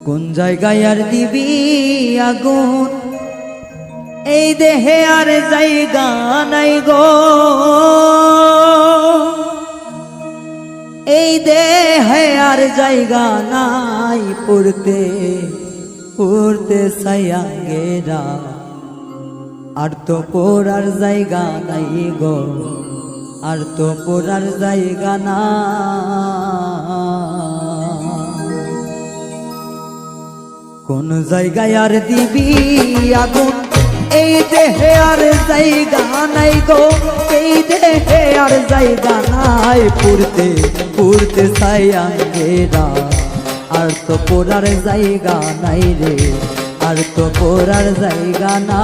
কোন জায়গায় আর দিবি আগুন, এই দেহে আর জায়গা নাই গো, এই দেহে আর জায়গা নাই। পড়তে পড়তে সায়াঙ্গেরা, আর তো পড়ার জায়গা নাই গো, আর তো পড়ার জায়গা না। কোন জায়গায় আর দিবি আগুন, এই দেহে আর জায়গা নাই গো, এই দেহে আর জায়গা নাই। পড়তে পড়তে সায়াঙ্গেরা, আর তো পড়ার জায়গা নাই রে, আর তো পড়ার জায়গা না।